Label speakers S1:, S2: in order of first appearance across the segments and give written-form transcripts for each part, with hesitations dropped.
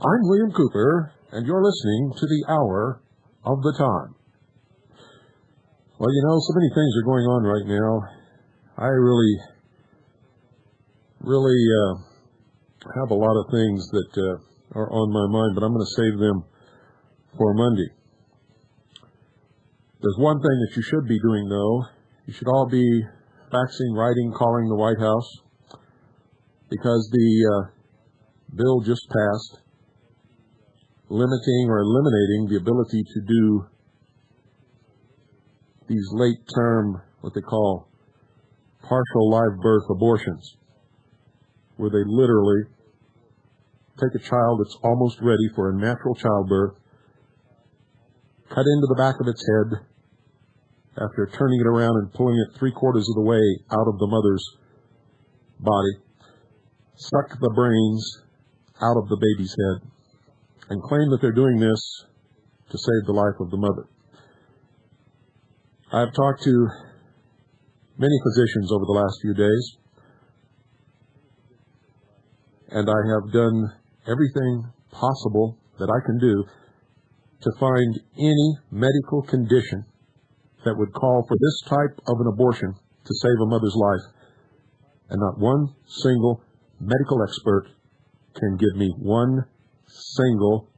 S1: I'm William Cooper, and you're listening to the Hour of the Time. Well, you know, so many things are going on right now. I really have a lot of things that are on my mind, but I'm going to save them for Monday. There's one thing that you should be doing, though. You should all be faxing, writing, calling the White House, because the bill just passed limiting or eliminating the ability to do these late-term, what they call partial live birth abortions, where they literally take a child that's almost ready for a natural childbirth, cut into the back of its head after turning it around and pulling it 3/4 of the way out of the mother's body, suck the brains out of the baby's head, and claim that they're doing this to save the life of the mother. I've talked to many physicians over the last few days, and I have done everything possible that I can do to find any medical condition that would call for this type of an abortion to save a mother's life, and not one single medical expert can give me one single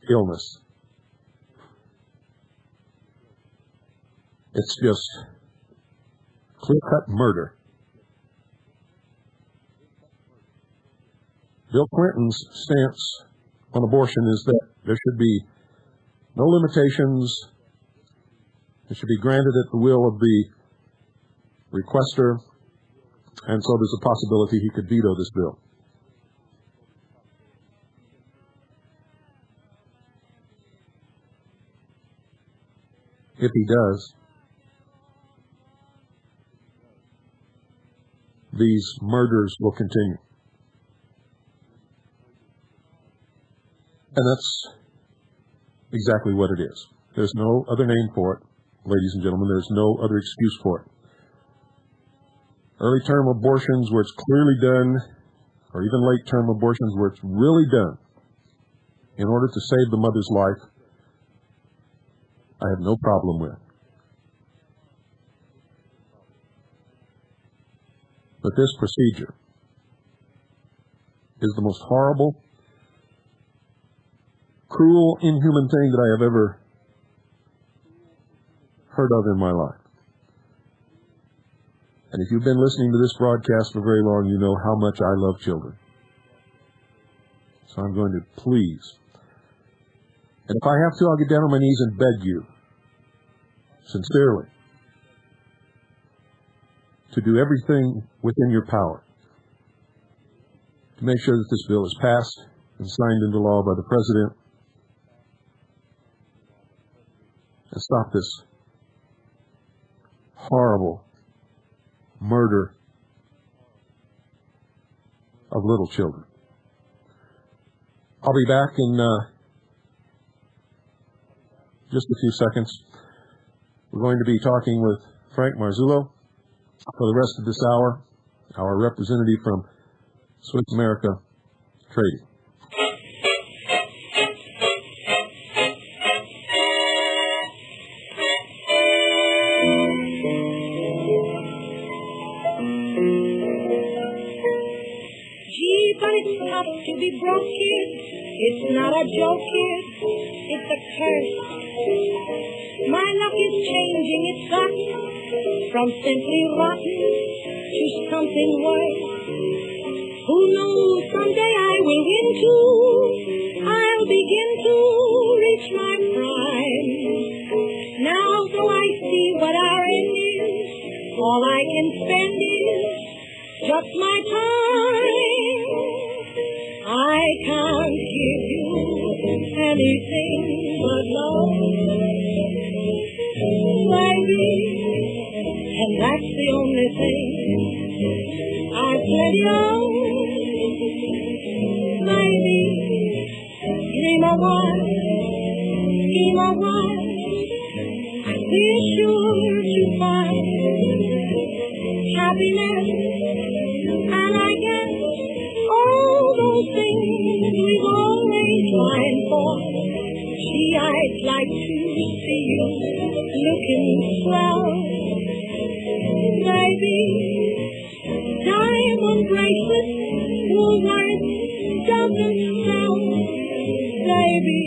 S1: illness. It's just clear-cut murder. Bill Clinton's stance on abortion is that there should be no limitations. It should be granted at the will of the requester, and so there's a possibility he could veto this bill. If he does, these murders will continue. And that's exactly what it is. There's no other name for it, ladies and gentlemen. There's no other excuse for it. Early-term abortions where it's clearly done, or even late-term abortions where it's really done in order to save the mother's life, I have no problem with. But this procedure is the most horrible, cruel, inhuman thing that I have ever heard of in my life. And if you've been listening to this broadcast for very long, you know how much I love children. So I'm going to please, and if I have to, I'll get down on my knees and beg you, sincerely, to do everything within your power to make sure that this bill is passed and signed into law by the President and stop this horrible murder of little children. I'll be back in just a few seconds. We're going to be talking with Frank Marzullo for the rest of this hour, our representative from Swiss America Trading.
S2: Gee, but it's tough to be broke, kid. It's not a joke, kid. It's a curse. My luck is changing. It's got from simply rotten to something worse. Who knows, someday I will win too. I'll begin to reach my prime. Now though I see what our end is, all I can spend is just my time. I can't give you anything but love, baby, and that's the only thing I've plenty of, baby. Give me one, be sure to find happiness, and I guess all those things we've always tried for. Gee, I'd like to see you looking swell, baby. Diamond bracelet, Woolworth doesn't sell, baby.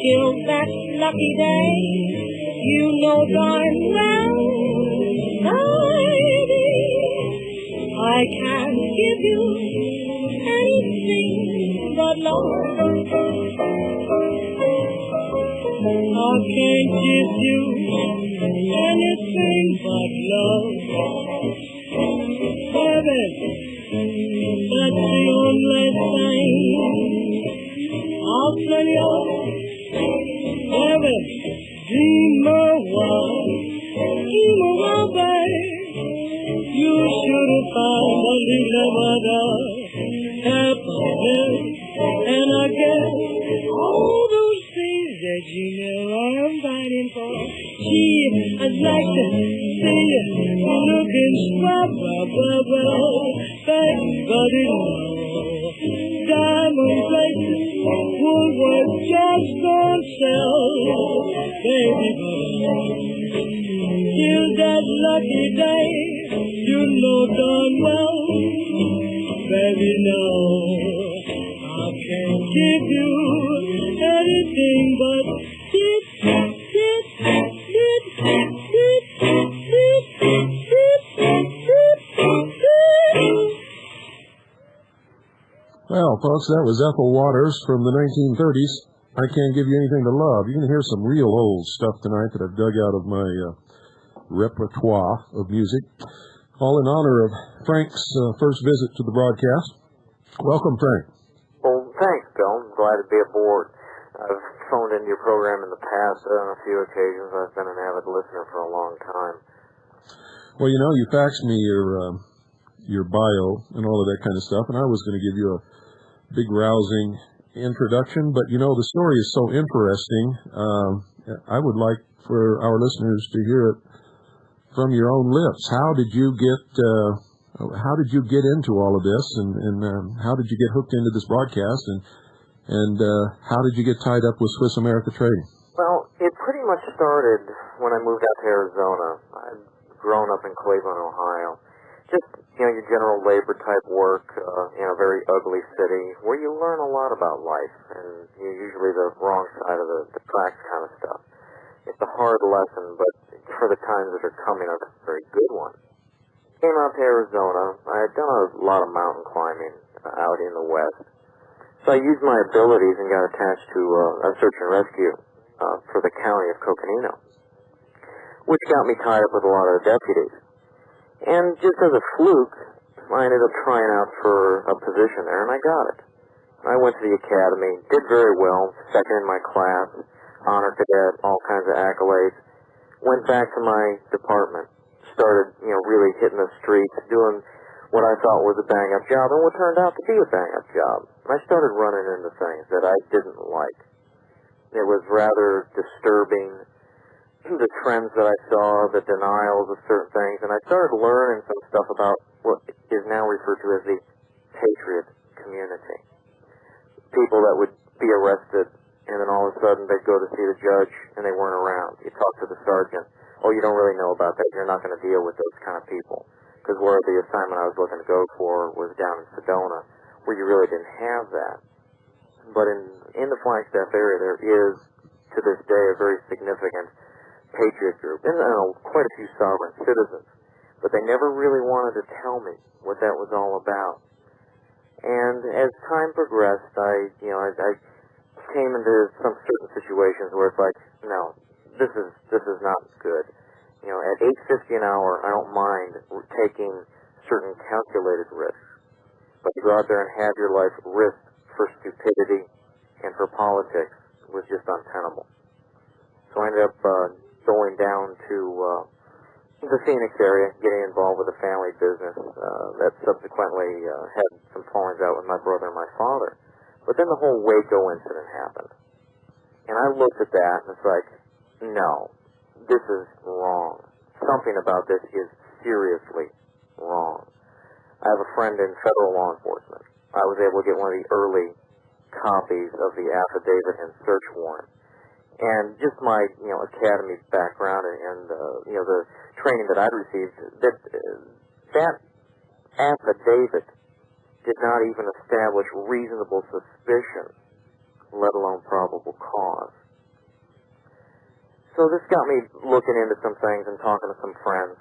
S2: Till that lucky day, you know darn well, baby, I can't give you anything but love. I can't give you anything but love, baby. That's the only thing I'll tell you. Baby, dream a while, baby. You should find a little bit of happiness, and I guess all those things that you know I'm fighting for. Gee, I'd like to see you looking swell, buddy. Diamond bracelet, Woolworth just don't sell, baby. Till that lucky day, you know darn well, baby, no, I can't give you anything but this.
S1: Well, folks, that was Ethel Waters from the 1930s. I Can't Give You Anything to Love. You can hear some real old stuff tonight that I've dug out of my repertoire of music, all in honor of Frank's first visit to the broadcast. Welcome, Frank.
S3: Well, thanks, Bill. I'm glad to be aboard. I've phoned into your program in the past on a few occasions. I've been an avid listener for a long time.
S1: Well, you know, you faxed me your bio and all of that kind of stuff, and I was going to give you a big rousing introduction, but you know, the story is so interesting. I would like for our listeners to hear it from your own lips. How did you get into all of this, and how did you get hooked into this broadcast, and how did you get tied up with Swiss America Trading?
S3: Well, it pretty much started when I moved out to Arizona. I'd grown up in Cleveland, Ohio. Just, you know, your general labor type work in a very ugly city where you learn a lot about life, and usually the wrong side of the tracks kind of stuff. It's a hard lesson, but for the times that are coming, a very good one. Came out to Arizona. I had done a lot of mountain climbing out in the West. So I used my abilities and got attached to a search and rescue for the county of Coconino, which got me tied up with a lot of the deputies. And just as a fluke, I ended up trying out for a position there, and I got it. I went to the academy, did very well, second in my class, honor cadet, all kinds of accolades. Went back to my department, started, you know, really hitting the streets, doing what I thought was a bang-up job, and what turned out to be a bang-up job. I started running into things that I didn't like. It was rather disturbing, the trends that I saw, the denials of certain things, and I started learning some stuff about what is now referred to as the patriot community. People that would be arrested, and then all of a sudden they'd go to see the judge, and they weren't around. You talk to the sergeant. Oh, you don't really know about that. You're not going to deal with those kind of people. Because where the assignment I was looking to go for was down in Sedona, where you really didn't have that. but in the Flagstaff area, there is, to this day, a very significant patriot group, and quite a few sovereign citizens. But they never really wanted to tell me what that was all about. And as time progressed, I came into some certain situations where it's like, no, this is not good. At $8.50 an hour, I don't mind taking certain calculated risks. But to go out there and have your life risked for stupidity and for politics was just untenable. So I ended up going down to the Phoenix area, getting involved with a family business that subsequently had some fallings out with my brother and my father. But then the whole Waco incident happened. And I looked at that and it's like, no, this is wrong. Something about this is seriously wrong. I have a friend in federal law enforcement. I was able to get one of the early copies of the affidavit and search warrant. And just my, academy background and the training that I'd received, that affidavit did not even establish reasonable suspicion, let alone probable cause. So this got me looking into some things and talking to some friends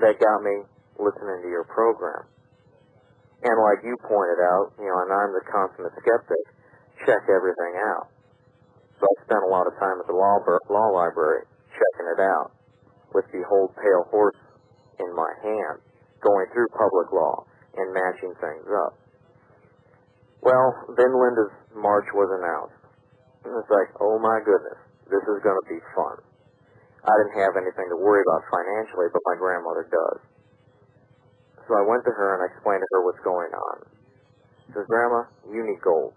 S3: that got me listening to your program. And like you pointed out, and I'm the consummate skeptic, check everything out. So I spent a lot of time at the law library checking it out with the whole pale horse in my hand, going through public law and matching things up. Well, then Linda's march was announced. And it's like, oh my goodness, this is going to be fun. I didn't have anything to worry about financially, but my grandmother does. So I went to her and I explained to her what's going on. She says, Grandma, you need gold.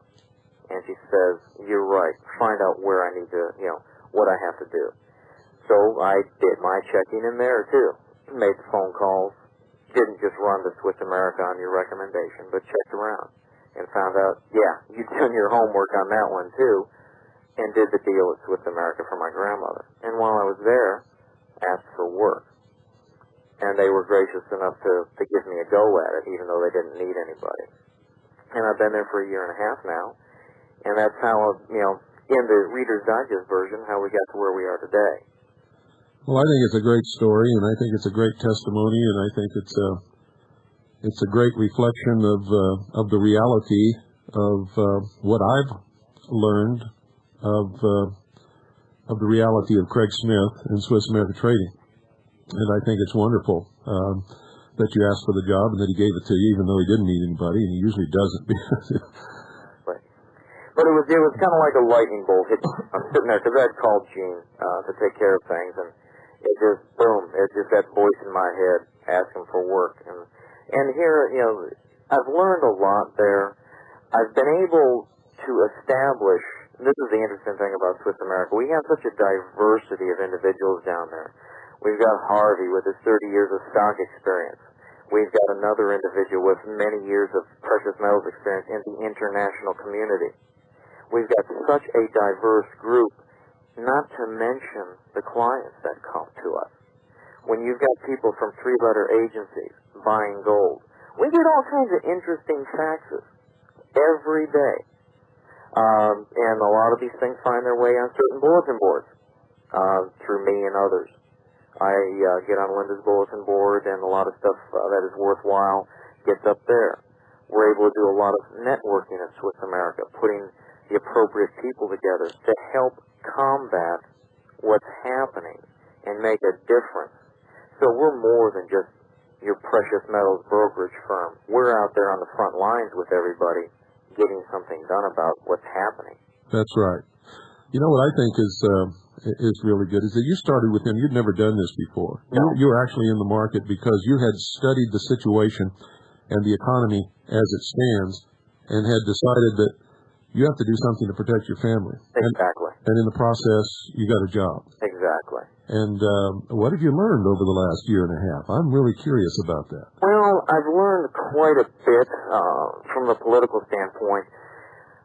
S3: And she says, you're right. Find out where I need to, what I have to do. So I did my checking in there, too. Made the phone calls. Didn't just run to Swiss America on your recommendation, but checked around. And found out, yeah, you'd done your homework on that one, too. And did the deal at Swiss America for my grandmother. And while I was there, asked for work. And they were gracious enough to give me a go at it, even though they didn't need anybody. And I've been there for a year and a half now. And that's how, in the Reader's Digest version, how we got to where we are today.
S1: Well, I think it's a great story, and I think it's a great testimony, and I think it's a great reflection of the reality of what I've learned of the reality of Craig Smith and Swiss America Trading. And I think it's wonderful that you asked for the job and that he gave it to you, even though he didn't need anybody, and he usually doesn't.
S3: Right. But it was kind of like a lightning bolt hit. I'm sitting there because I'd called Gene to take care of things, and it just boom, it just that voice in my head asking for work. And here, I've learned a lot there. I've been able to establish. This is the interesting thing about Swiss America. We have such a diversity of individuals down there. We've got Harvey with his 30 years of stock experience. We've got another individual with many years of precious metals experience in the international community. We've got such a diverse group, not to mention the clients that come to us. When you've got people from three-letter agencies buying gold, we get all kinds of interesting faxes every day. And a lot of these things find their way on certain bulletin boards through me and others. I get on Linda's bulletin board, and a lot of stuff that is worthwhile gets up there. We're able to do a lot of networking at Swiss America, putting the appropriate people together to help combat what's happening and make a difference. So we're more than just your precious metals brokerage firm. We're out there on the front lines with everybody, getting something done about what's happening.
S1: That's right. You know what I think is really good is that you started with him. You'd never done this before.
S3: No.
S1: You were actually in the market because you had studied the situation and the economy as it stands and had decided that you have to do something to protect your family.
S3: Exactly.
S1: And in the process, you got a job.
S3: Exactly.
S1: And what have you learned over the last year and a half? I'm really curious about that.
S3: Well, I've learned quite a bit from a political standpoint.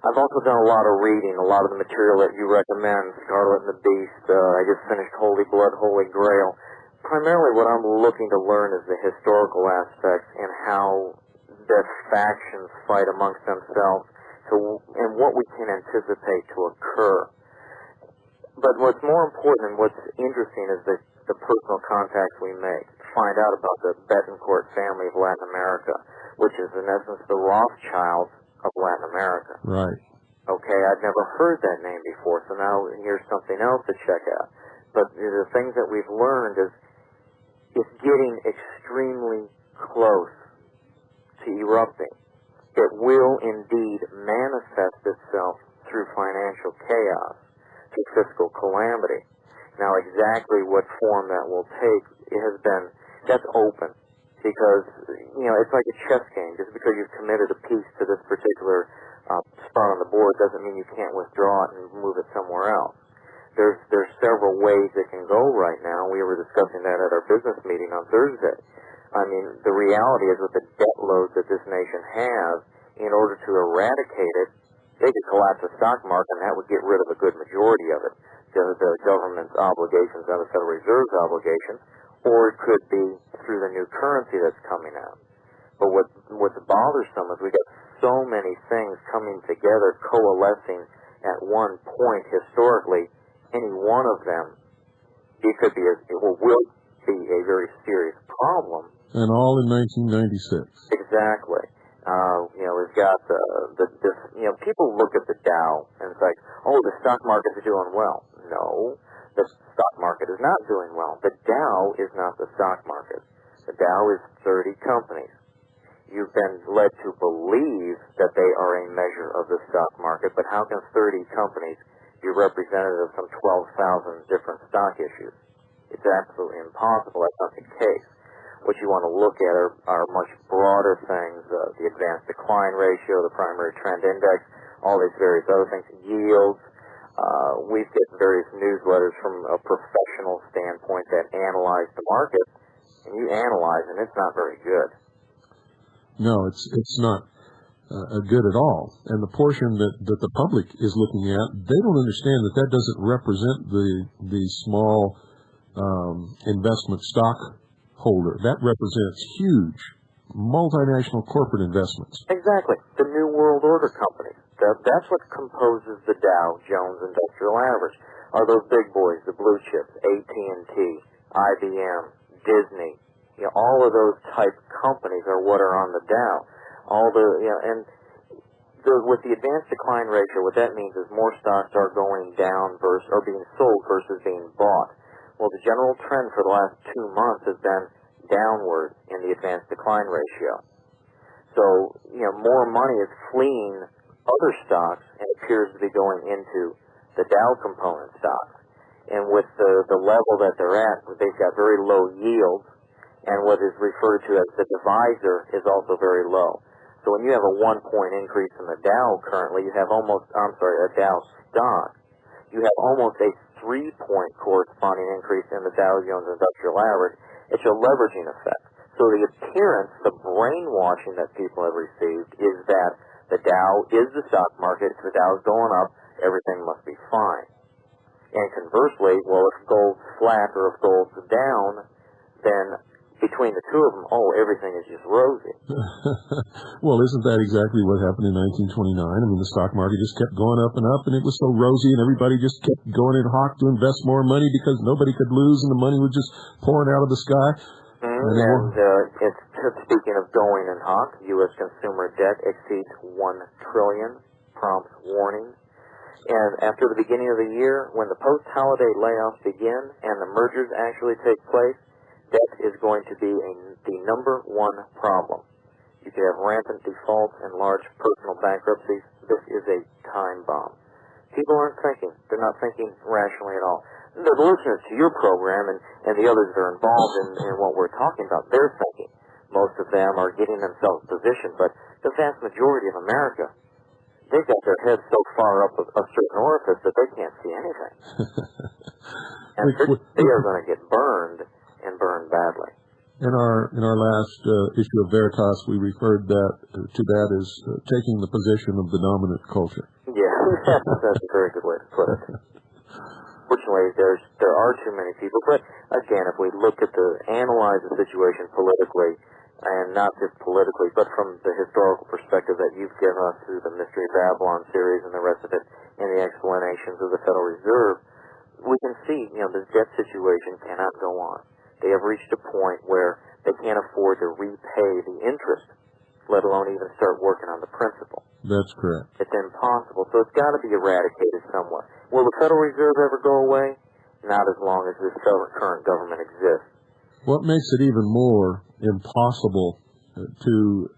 S3: I've also done a lot of reading, a lot of the material that you recommend, Scarlet and the Beast. I just finished Holy Blood, Holy Grail. Primarily what I'm looking to learn is the historical aspects and how the factions fight amongst themselves, and what we can anticipate to occur. But what's more important and what's interesting is the personal contacts we make. Find out about the Betancourt family of Latin America, which is in essence the Rothschilds of Latin America.
S1: Right.
S3: Okay, I'd never heard that name before, so now here's something else to check out. But the things that we've learned is it's getting extremely close to erupting. It will indeed manifest itself through financial chaos, through fiscal calamity. Now, exactly what form that will take, that's open. Because, it's like a chess game. Just because you've committed a piece to this particular spot on the board doesn't mean you can't withdraw it and move it somewhere else. There's several ways it can go right now. We were discussing that at our business meeting on Thursday. I mean, the reality is with the debt load that this nation has, in order to eradicate it, they could collapse the stock market and that would get rid of a good majority of it. The government's obligations and the Federal Reserve's obligations, or it could be through the new currency that's coming out. But what's bothersome is we got so many things coming together, coalescing at one point historically. Any one of them, will be a very serious problem.
S1: And all in 1996.
S3: Exactly. We've got people look at the Dow and it's like, oh, the stock market is doing well. No, the stock market is not doing well. The Dow is not the stock market. The Dow is 30 companies. You've been led to believe that they are a measure of the stock market, but how can 30 companies be representative of some 12,000 different stock issues? It's absolutely impossible. That's not the case. What you want to look at are much broader things, the advanced decline ratio, the primary trend index, all these various other things, yields. We get various newsletters from a professional standpoint that analyze the market, and you analyze, and it's not very good.
S1: No, it's not good at all. And the portion that the public is looking at, they don't understand that doesn't represent the small investment stock holder. That represents huge multinational corporate investments.
S3: Exactly. The New World Order companies. That's what composes the Dow Jones Industrial Average. Are those big boys, the blue chips, AT&T, IBM, Disney, all of those type companies are what are on the Dow. With the advanced decline ratio, what that means is more stocks are going down or being sold versus being bought. Well, the general trend for the last 2 months has been downward in the advanced decline ratio. So, more money is fleeing other stocks and appears to be going into the Dow component stocks. And with the level that they're at, they've got very low yields, and what is referred to as the divisor is also very low. So when you have a 1-point increase in the Dow currently, you have a Dow stock, you have almost a 3-point corresponding increase in the Dow Jones Industrial Average. It's a leveraging effect. So the appearance, the brainwashing that people have received is that the Dow is the stock market. If the Dow is going up, everything must be fine. And conversely, well, if gold's flat or if gold's down, then between the two of them, everything is just rosy.
S1: Well, isn't that exactly what happened in 1929? I mean, the stock market just kept going up and up, and it was so rosy, and everybody just kept going in hawk to invest more money because nobody could lose, and the money was just pouring out of the sky.
S3: Speaking of going in hawk, U.S. consumer debt exceeds $1 trillion, prompts warning. And after the beginning of the year, when the post-holiday layoffs begin and the mergers actually take place, debt is going to be the number one problem. You could have rampant defaults and large personal bankruptcies. This is a time bomb. People aren't thinking. They're not thinking rationally at all. The listeners to your program and the others that are involved in what we're talking about, they're thinking. Most of them are getting themselves positioned, but the vast majority of America, they've got their heads so far up a certain orifice that they can't see anything. And they are going to get burned and burned badly.
S1: In our last issue of Veritas, we referred to that as taking the position of the dominant culture.
S3: Yeah, that's a very good way to put it. Fortunately, there are too many people. But again, if we analyze the situation politically and not just politically, but from the historical perspective that you've given us through the Mystery of Babylon series and the rest of it, and the explanations of the Federal Reserve, we can see, this debt situation cannot go on. They have reached a point where they can't afford to repay the interest, let alone even start working on the principal.
S1: That's correct.
S3: It's impossible, so it's got to be eradicated somewhere. Will the Federal Reserve ever go away? Not as long as this current government exists.
S1: What makes it even more impossible to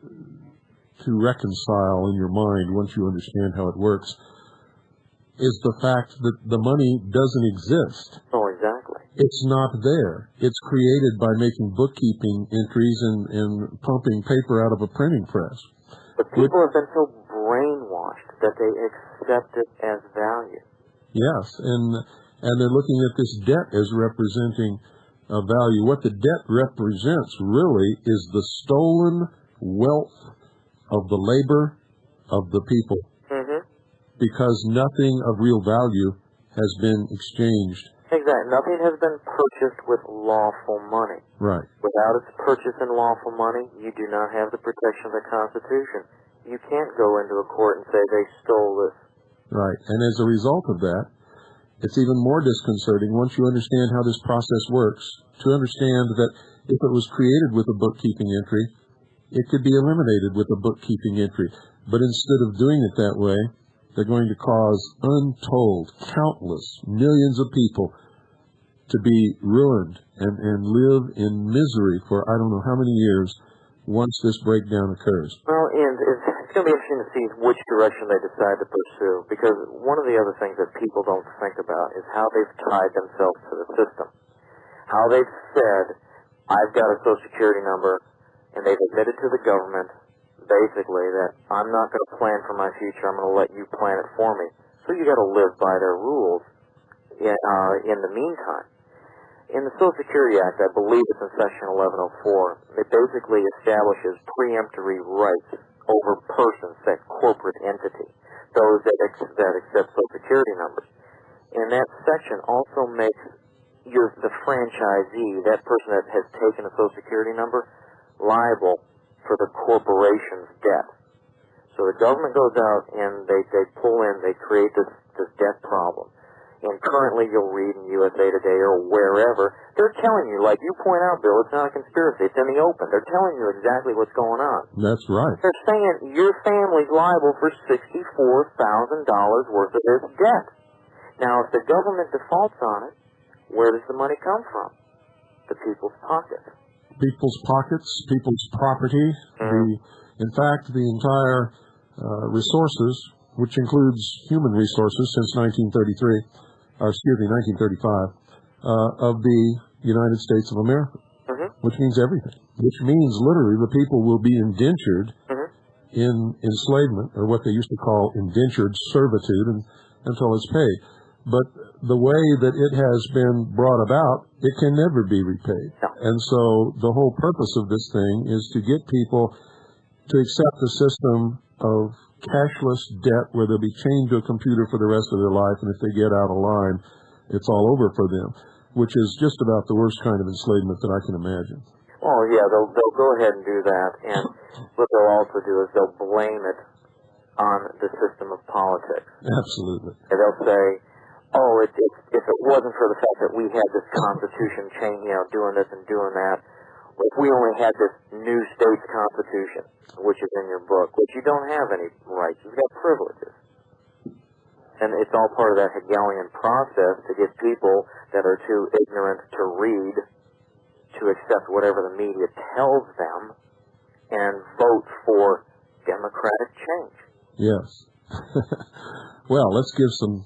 S1: reconcile in your mind once you understand how it works is the fact that the money doesn't exist.
S3: Oh, exactly.
S1: It's not there. It's created by making bookkeeping entries and pumping paper out of a printing press.
S3: But people have been so brainwashed that they accept it as value.
S1: Yes, and they're looking at this debt as representing a value. What the debt represents really is the stolen wealth of the labor of the people.
S3: Mm-hmm.
S1: Because nothing of real value has been exchanged.
S3: Exactly. Nothing has been purchased with lawful money.
S1: Right.
S3: Without its purchase in lawful money, you do not have the protection of the Constitution. You can't go into a court and say they stole this.
S1: Right. And as a result of that, it's even more disconcerting once you understand how this process works, to understand that if it was created with a bookkeeping entry, it could be eliminated with a bookkeeping entry. But instead of doing it that way, they're going to cause untold, countless, millions of people to be ruined and live in misery for I don't know how many years once this breakdown occurs.
S3: Well, and it's going to be interesting to see which direction they decide to pursue, because one of the other things that people don't think about is how they've tied themselves to the system. How they've said, I've got a Social Security number, and they've admitted to the government, basically, that I'm not going to plan for my future, I'm going to let you plan it for me. So you got to live by their rules in the meantime. In the Social Security Act, I believe it's in Section 1104, it basically establishes preemptory rights over persons, that corporate entity, those that accept Social Security numbers. And that section also makes the franchisee, that person that has taken a Social Security number, liable for the corporation's debt. So the government goes out and they pull in, they create this debt problem. And currently you'll read in USA Today or wherever, they're telling you, like you point out, Bill, it's not a conspiracy, it's in the open. They're telling you exactly what's going on.
S1: That's right.
S3: They're saying your family's liable for $64,000 worth of this debt. Now, if the government defaults on it, where does the money come from? The people's pockets.
S1: People's pockets, people's property. In fact, the entire resources, which includes human resources since 1935, of the United States of America, which means everything. Which means literally the people will be indentured in enslavement, or what they used to call indentured servitude, until it's paid. But the way that it has been brought about, it can never be repaid. And so the whole purpose of this thing is to get people to accept a system of cashless debt where they'll be chained to a computer for the rest of their life, and if they get out of line, it's all over for them, which is just about the worst kind of enslavement that I can imagine.
S3: Oh, yeah, they'll go ahead and do that, and what they'll also do is they'll blame it on the system of politics.
S1: Absolutely.
S3: And they'll say, oh, if it wasn't for the fact that we had this Constitution doing this and doing that, if we only had this new state's Constitution, which is in your book, which you don't have any rights, you've got privileges. And it's all part of that Hegelian process to get people that are too ignorant to read to accept whatever the media tells them and vote for democratic change.
S1: Yes. Well, let's give some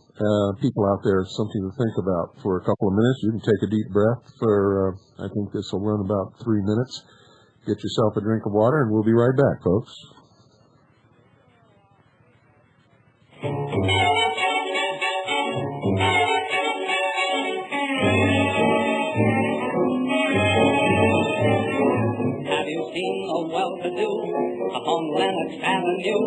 S1: people out there something to think about for a couple of minutes. You can take a deep breath for, I think this will run about 3 minutes. Get yourself a drink of water, and we'll be right back, folks.
S4: Have you seen the well-to-do upon Lenox Avenue,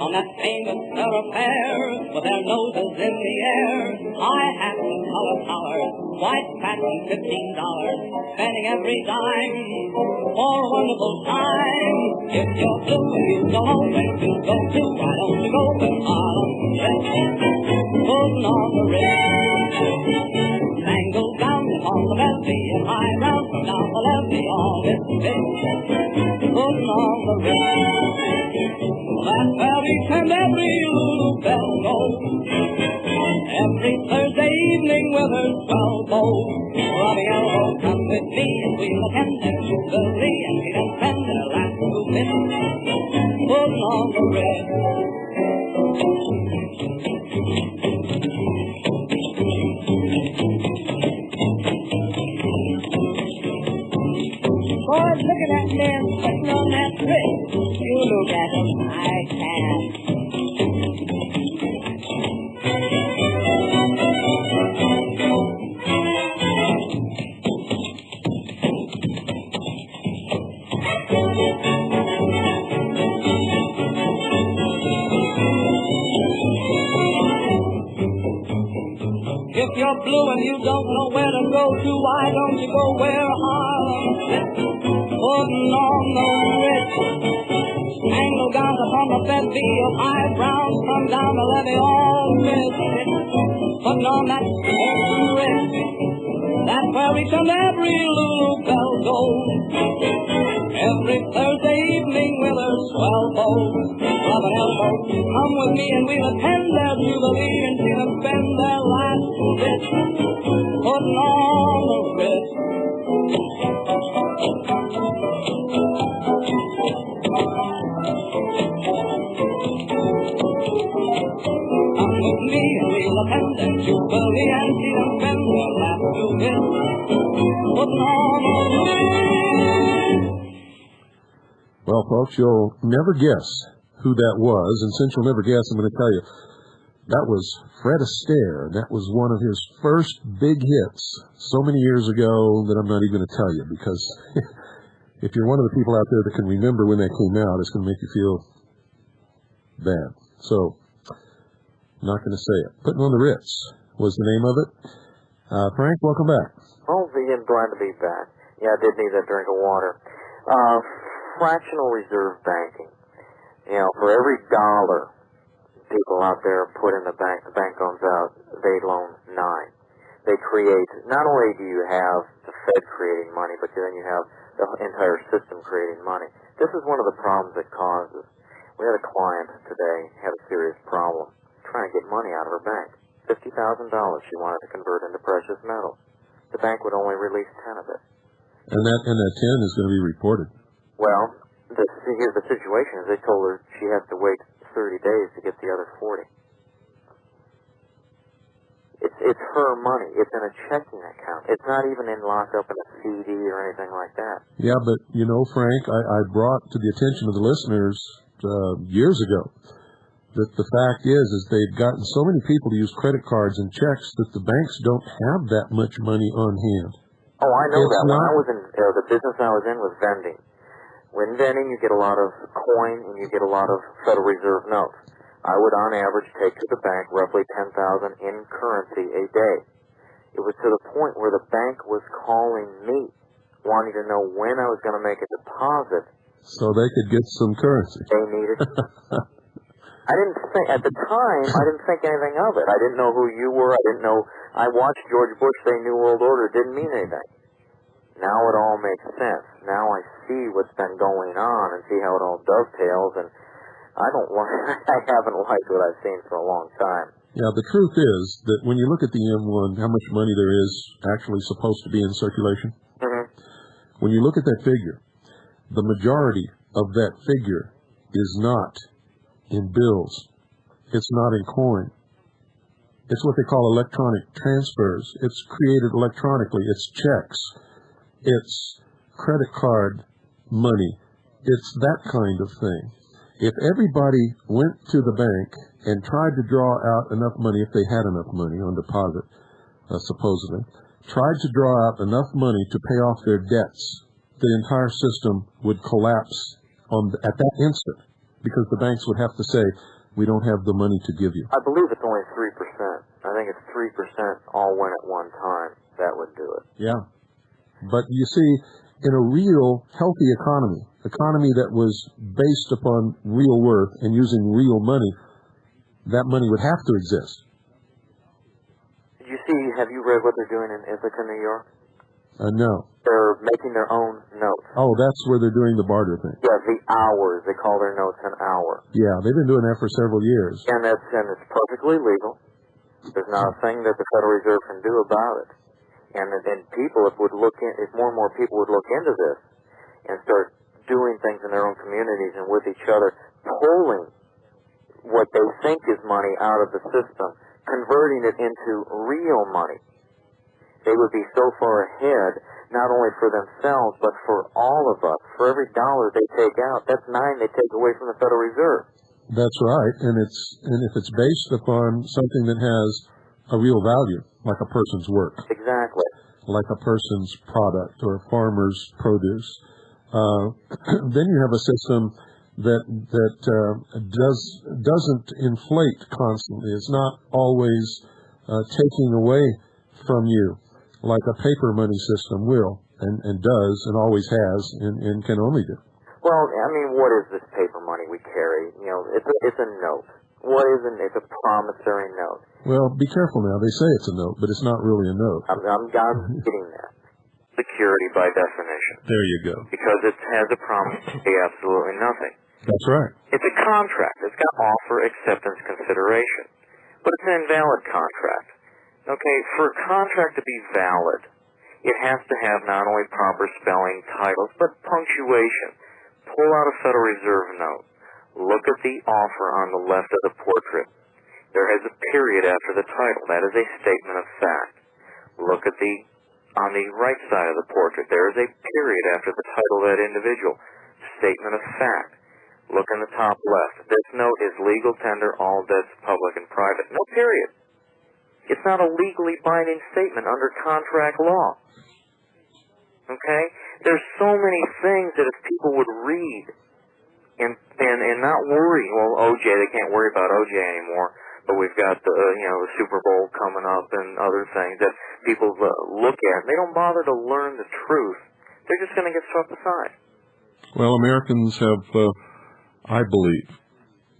S4: on that famous thoroughfare with their noses in the air, high hats and colored collars, white satin, $15, spending every dime for a wonderful time. If you're blue and you don't know where to go to, why don't you go with Harlem Red? Putting on the red, tangled down on the levee and high round down the levee, all this bit. Putting on the red, that's where each and every little bell goes. Every Thursday evening with her swell bow, rubbing elbows, come with me and we'll attend their jubilee and meet and spend their last 2 minutes putting on the red.
S2: Boys, look at that man sitting on that brick. You look at him, I can.
S4: If you're blue and you don't know where to go to, why don't you go where Harlem sits, putting on those rich angle gowns upon the bevy of high browns, come down the levee all misfit, putting on that rich. That's where each and every little bell goes. Every Thursday evening with her swell bow, rubbing elbows, come with me and we'll attend their jubilee and see them spend their last bit putting on the red. Come with me and we'll attend their jubilee and see them spend their last bit putting on the red.
S1: Well, folks, you'll never guess who that was, and since you'll never guess, I'm going to tell you, that was Fred Astaire. That was one of his first big hits so many years ago that I'm not even going to tell you, because if you're one of the people out there that can remember when that came out, it's going to make you feel bad. So, I'm not going to say it. Putting on the Ritz was the name of it. Frank, welcome back.
S3: Oh, Ian, glad to be back. Yeah, I did need that drink of water. Fractional reserve banking. You know, for every dollar people out there put in the bank loans out, they loan 9. They create, not only do you have the Fed creating money, but then you have the entire system creating money. This is one of the problems it causes. We had a client today, had a serious problem, trying to get money out of her bank. $50,000 she wanted to convert into precious metals. The bank would only release 10 of it.
S1: And that 10 is going to be reported.
S3: Well, here's the situation is they told her she has to wait 30 days to get the other 40. It's her money. It's in a checking account. It's not even in locked up in a CD or anything like that.
S1: Yeah, but, you know, Frank, I brought to the attention of the listeners years ago that the fact is they've gotten so many people to use credit cards and checks that the banks don't have that much money on hand.
S3: Oh, I know
S1: it's
S3: that.
S1: Not...
S3: When I was in the business I was in was vending. When vending, you get a lot of coin and you get a lot of Federal Reserve notes. I would, on average, take to the bank roughly $10,000 in currency a day. It was to the point where the bank was calling me, wanting to know when I was going to make a deposit.
S1: So they could get some currency.
S3: They needed. I didn't think, at the time, I didn't think anything of it. I didn't know who you were. I didn't know. I watched George Bush say New World Order. It didn't mean anything. Now it all makes sense. Now I see what's been going on and see how it all dovetails, and I haven't liked what I've seen for a long time.
S1: Yeah, the truth is that when you look at the M1, how much money there is actually supposed to be in circulation, when you look at that figure, the majority of that figure is not in bills. It's not in coin. It's what they call electronic transfers. It's created electronically. It's checks. It's credit card money. It's that kind of thing. If everybody went to the bank and tried to draw out enough money, if they had enough money on deposit, supposedly, tried to draw out enough money to pay off their debts, the entire system would collapse at that instant, because the banks would have to say, we don't have the money to give you.
S3: I believe it's only 3%. I think it's 3% all went at one time. that would do it.
S1: Yeah. But you see, in a real healthy economy that was based upon real worth and using real money, that money would have to exist.
S3: Have you read what they're doing in Ithaca, New York?
S1: No.
S3: They're making their own notes.
S1: Oh, that's where they're doing the barter thing.
S3: Yeah, the hours. They call their notes an hour.
S1: Yeah, they've been doing that for several years.
S3: And it's perfectly legal. There's not a thing that the Federal Reserve can do about it. And people, if more and more people would look into this and start doing things in their own communities and with each other, pulling what they think is money out of the system, converting it into real money, they would be so far ahead, not only for themselves, but for all of us. For every dollar they take out, that's 9 they take away from the Federal Reserve.
S1: That's right, and if it's based upon something that has a real value, like a person's work.
S3: Exactly.
S1: Like a person's product or a farmer's produce. Then you have a system that doesn't inflate constantly. It's not always taking away from you, like a paper money system will and does and always has and can only do.
S3: Well, I mean, what is this paper money we carry? You know, it's a note. What isn't? It's a promissory note.
S1: Well, be careful now. They say it's a note, but it's not really a note.
S3: I'm getting that. Security by definition.
S1: There you go.
S3: Because it has a promise to pay absolutely nothing.
S1: That's right.
S3: It's a contract. It's got offer, acceptance, consideration. But it's an invalid contract. Okay, for a contract to be valid, it has to have not only proper spelling, titles, but punctuation. Pull out a Federal Reserve note. Look at the offer on the left of the portrait. There is a period after the title. That is a statement of fact. Look at on the right side of the portrait. There is a period after the title of that individual. Statement of fact. Look in the top left. This note is legal tender, all debts, public and private. No period. It's not a legally binding statement under contract law. Okay? There's so many things that if people would read and not worry, well, OJ, they can't worry about OJ anymore, but we've got the Super Bowl coming up and other things that people look at, and they don't bother to learn the truth. They're just going to get swept aside.
S1: Well, Americans have, I believe,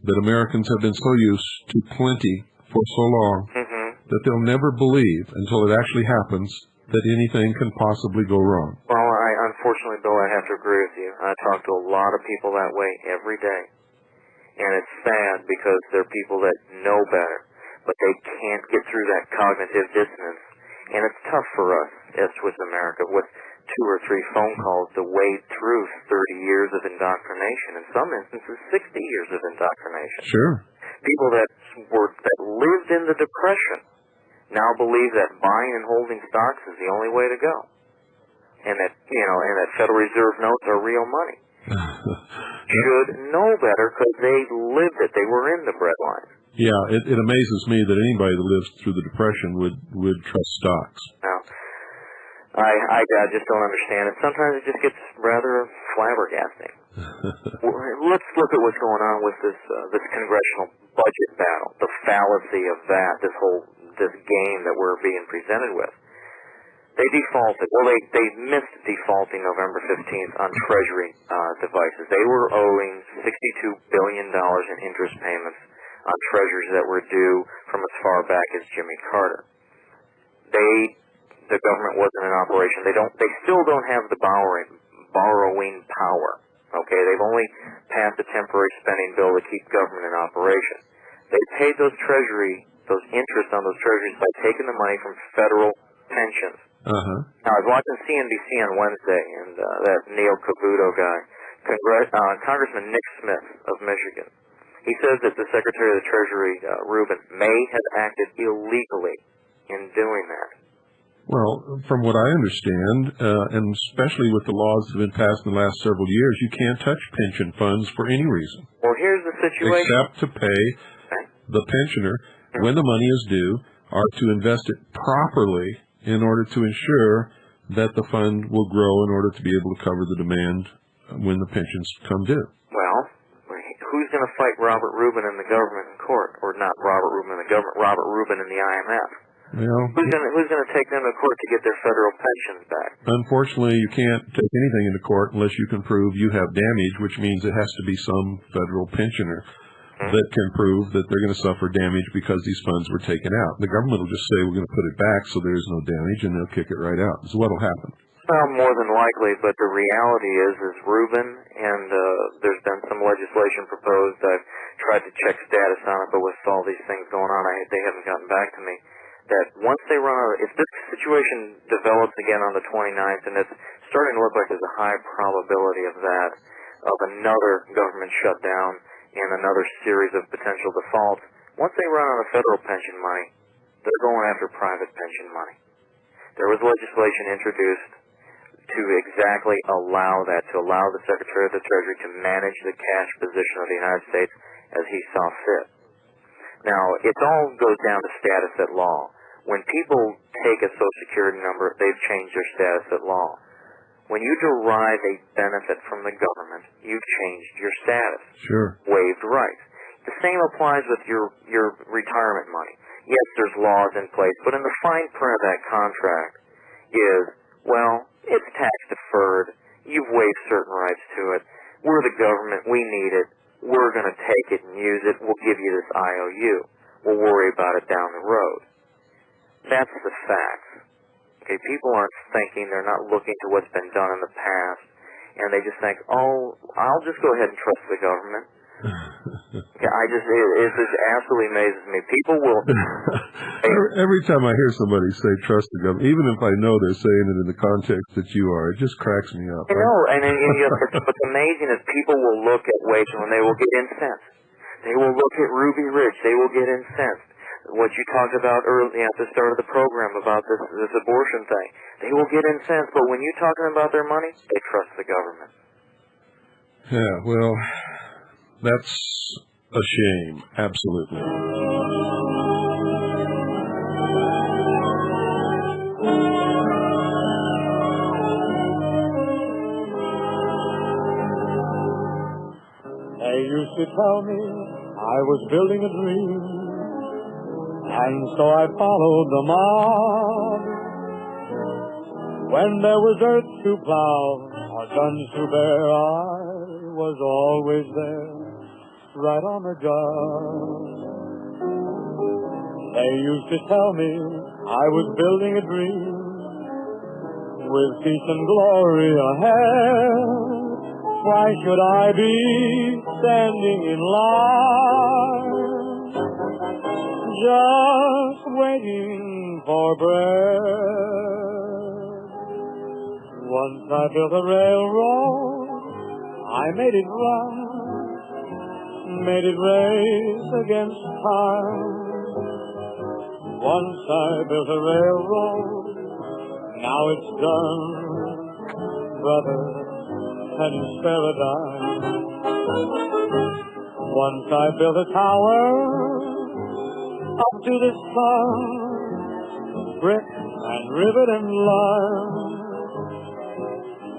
S1: that Americans have been so used to plenty for so long that they'll never believe until it actually happens that anything can possibly go wrong.
S3: Well, unfortunately, Bill, I have to agree with you. I talk to a lot of people that way every day. And it's sad because they're people that know better, but they can't get through that cognitive dissonance. And it's tough for us, as with America, with 2 or 3 phone calls to wade through 30 years of indoctrination, in some instances 60 years of indoctrination.
S1: Sure.
S3: People that lived in the Depression now believe that buying and holding stocks is the only way to go. And that, and that Federal Reserve notes are real money. Should know better because they lived it. They were in the breadline.
S1: Yeah, it amazes me that anybody that lived through the Depression would trust stocks.
S3: No. I just don't understand it. Sometimes it just gets rather flabbergasting. Let's look at what's going on with this congressional budget battle, the fallacy of that, this game that we're being presented with. They defaulted. Well, they missed defaulting November 15th on Treasury devices. They were owing $62 billion in interest payments on treasuries that were due from as far back as Jimmy Carter. The government wasn't in operation. They still don't have the borrowing power. Okay, they've only passed a temporary spending bill to keep government in operation. They paid those interest on those treasuries by taking the money from federal pensions. Now, I was watching CNBC on Wednesday, and that Neil Cavuto guy, Congressman Nick Smith of Michigan, he says that the Secretary of the Treasury, Rubin, may have acted illegally in doing that.
S1: Well, from what I understand, and especially with the laws that have been passed in the last several years, you can't touch pension funds for any reason.
S3: Well, here's the situation.
S1: Except to pay the pensioner, when the money is due, or to invest it properly in order to ensure that the fund will grow in order to be able to cover the demand when the pensions come due.
S3: Well, who's going to fight Robert Rubin and the government in court? Or not Robert Rubin and the government, Robert Rubin and the IMF?
S1: Well,
S3: Who's going to take them to court to get their federal pensions back?
S1: Unfortunately, you can't take anything into court unless you can prove you have damage, which means it has to be some federal pensioner that can prove that they're going to suffer damage because these funds were taken out. The government will just say we're going to put it back so there's no damage, and they'll kick it right out. So what will happen?
S3: Well, more than likely, but the reality is Reuben, and there's been some legislation proposed. I've tried to check status on it, but with all these things going on, they haven't gotten back to me. That once they run out, if this situation develops again on the 29th, and it's starting to look like there's a high probability of that, of another government shutdown and another series of potential defaults, once they run out of federal pension money, they're going after private pension money. There was legislation introduced to exactly allow that, to allow the Secretary of the Treasury to manage the cash position of the United States as he saw fit. Now, it all goes down to status at law. When people take a Social Security number, they've changed their status at law. When you derive a benefit from the government, you've changed your status.
S1: Sure.
S3: Waived rights. The same applies with your retirement money. Yes, there's laws in place, but in the fine print of that contract is, well, it's tax deferred. You've waived certain rights to it. We're the government. We need it. We're going to take it and use it. We'll give you this IOU. We'll worry about it down the road. That's the facts. Okay, people aren't thinking. They're not looking to what's been done in the past. And they just think, oh, I'll just go ahead and trust the government. Okay, it just absolutely amazes me. People will...
S1: Every time I hear somebody say trust the government, even if I know they're saying it in the context that you are, it just cracks me up.
S3: I know, and what's amazing is people will look at wages and they will get incensed. They will look at Ruby Ridge. They will get incensed. What you talked about early at the start of the program about this abortion thing, they will get incensed. But when you're talking about their money, they trust the government.
S1: Yeah, well, that's a shame. Absolutely.
S5: They used to tell me I was building a dream, and so I followed them on. When there was earth to plow or guns to bear, I was always there, right on the job. They used to tell me I was building a dream, with peace and glory ahead. Why should I be standing in line, just waiting for bread? Once I built a railroad, I made it run, made it race against time. Once I built a railroad, now it's done, brother, and it's paradise. Once I built a tower up to the sun, brick and rivet and lime.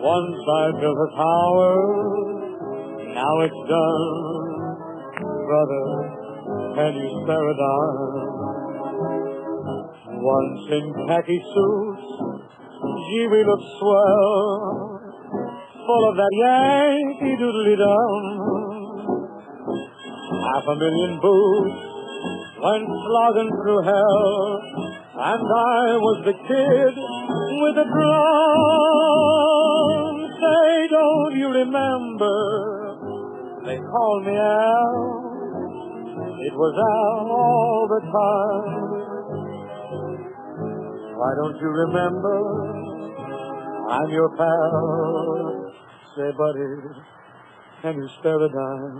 S5: Once I built a tower, now it's done, brother, and it's paradise. Once in khaki suits, gee, we looked swell, full of that Yankee doodly-dum. 500,000 boots went slogging through hell, and I was the kid with the drum. Say, don't you remember, they called me Al. It was Al all the time. Why don't you remember, I'm your pal. Say, buddy, can you spare a dime?